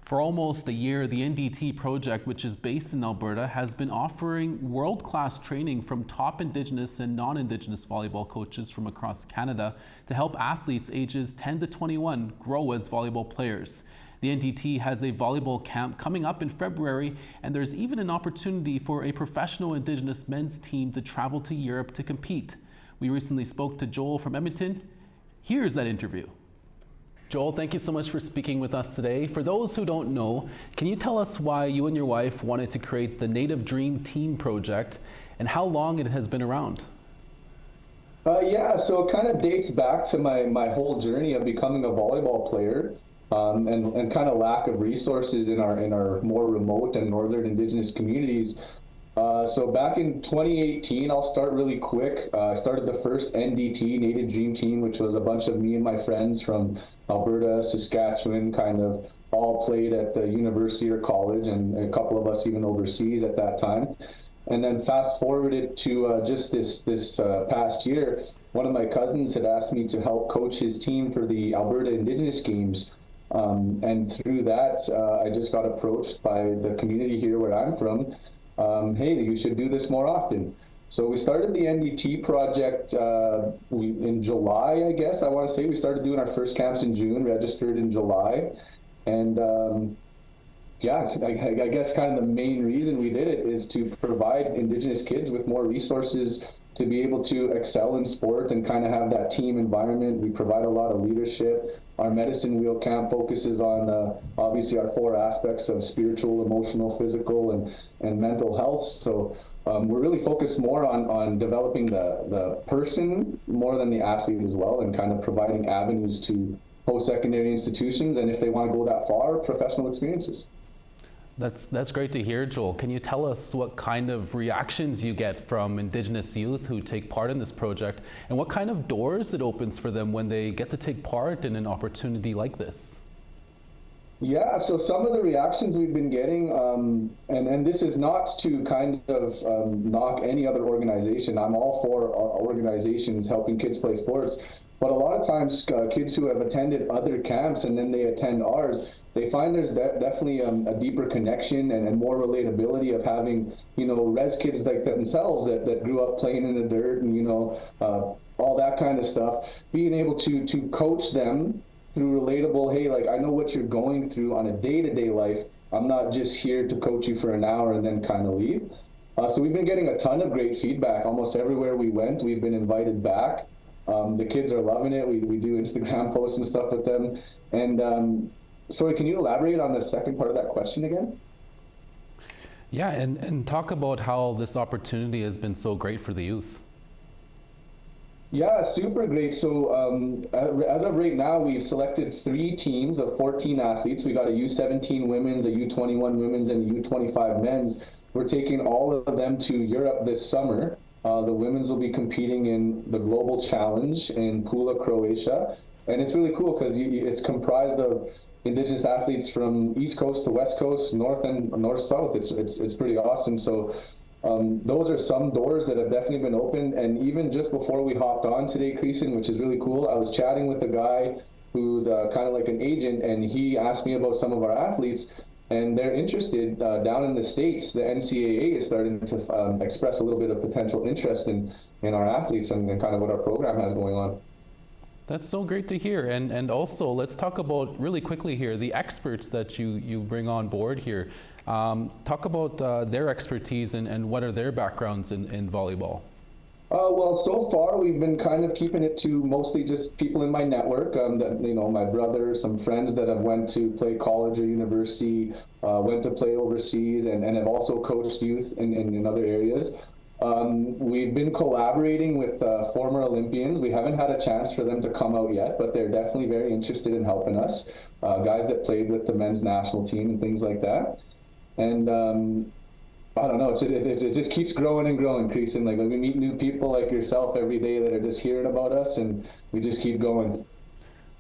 For almost a year, the NDT project, which is based in Alberta, has been offering world-class training from top Indigenous and non-Indigenous volleyball coaches from across Canada to help athletes ages 10 to 21 grow as volleyball players. The NDT has a volleyball camp coming up in February, and there's even an opportunity for a professional Indigenous men's team to travel to Europe to compete. We recently spoke to Joel from Edmonton. Here's that interview. Joel, thank you so much for speaking with us today. For those who don't know, can you tell us why you and your wife wanted to create the Native Dream Team project and how long it has been around? Yeah, so it kind of dates back to my whole journey of becoming a volleyball player and kind of lack of resources in our more remote and northern Indigenous communities. So back in 2018, I'll start really quick. I started the first NDT, Native Dream Team, which was a bunch of me and my friends from Alberta, Saskatchewan, kind of all played at the university or college, and a couple of us even overseas at that time. And then fast forwarded to just this past year, one of my cousins had asked me to help coach his team for the Alberta Indigenous Games. And through that, I just got approached by the community here where I'm from. Hey, you should do this more often. So we started the NDT project in July, I guess. I want to say we started doing our first camps in June, registered in July. And yeah, I guess kind of the main reason we did it is to provide Indigenous kids with more resources to be able to excel in sport and kind of have that team environment. We provide a lot of leadership. Our medicine wheel camp focuses on obviously our 4 aspects of spiritual, emotional, physical, and mental health. So we're really focused more on developing the person more than the athlete as well, and kind of providing avenues to post-secondary institutions, and if they want to go that far, professional experiences. That's great to hear, Joel. Can you tell us what kind of reactions you get from Indigenous youth who take part in this project, and what kind of doors it opens for them when they get to take part in an opportunity like this? Yeah, so some of the reactions we've been getting, and this is not to kind of knock any other organization. I'm all for organizations helping kids play sports, but a lot of times kids who have attended other camps and then they attend ours, they find there's definitely a deeper connection and more relatability of having, res kids like themselves that grew up playing in the dirt and, all that kind of stuff, being able to coach them through relatable, hey, like, I know what you're going through on a day-to-day life. I'm not just here to coach you for an hour and then kind of leave. So we've been getting a ton of great feedback. Almost everywhere we went, we've been invited back. The kids are loving it. We do Instagram posts and stuff with them. And sorry, can you elaborate on the second part of that question again? Yeah, and talk about how this opportunity has been so great for the youth. Yeah, super great. So as of right now, we've selected 3 teams of 14 athletes. We got a U17 women's, a U21 women's, and a U25 men's. We're taking all of them to Europe this summer. The women's will be competing in the Global Challenge in Pula, Croatia. And it's really cool because it's comprised of Indigenous athletes from East Coast to West Coast, North and North-South. It's pretty awesome. So those are some doors that have definitely been opened. And even just before we hopped on today, Creason, which is really cool, I was chatting with a guy who's kind of like an agent, and he asked me about some of our athletes, and they're interested down in the States. The NCAA is starting to express a little bit of potential interest in our athletes and kind of what our program has going on. That's so great to hear. And also, let's talk about, really quickly here, the experts that you bring on board here. Talk about their expertise and what are their backgrounds in volleyball. Well, so far we've been kind of keeping it to mostly just people in my network. My brother, some friends that have went to play college or university, went to play overseas, and have also coached youth in other areas. We've been collaborating with former Olympians. We haven't had a chance for them to come out yet, but they're definitely very interested in helping us. Guys that played with the men's national team and things like that. And I don't know, it just keeps growing and growing, Creason. Like, we meet new people like yourself every day that are just hearing about us, and we just keep going.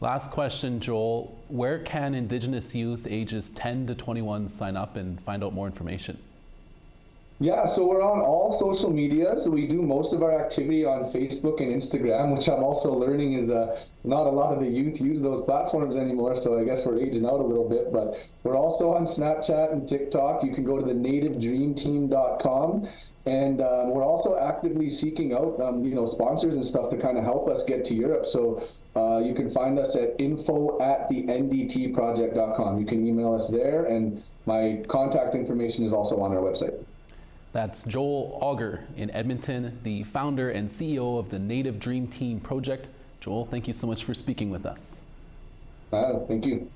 Last question, Joel. Where can Indigenous youth ages 10 to 21 sign up and find out more information? Yeah, so we're on all social medias. We do most of our activity on Facebook and Instagram, which I'm also learning is not a lot of the youth use those platforms anymore. So I guess we're aging out a little bit, but we're also on Snapchat and TikTok. You can go to the nativedreamteam.com. And we're also actively seeking out, sponsors and stuff to kind of help us get to Europe. So you can find us at info@thenDTproject.com. You can email us there, and my contact information is also on our website. That's Joel Auger in Edmonton, the founder and CEO of the Native Dream Team project. Joel, thank you so much for speaking with us. Thank you.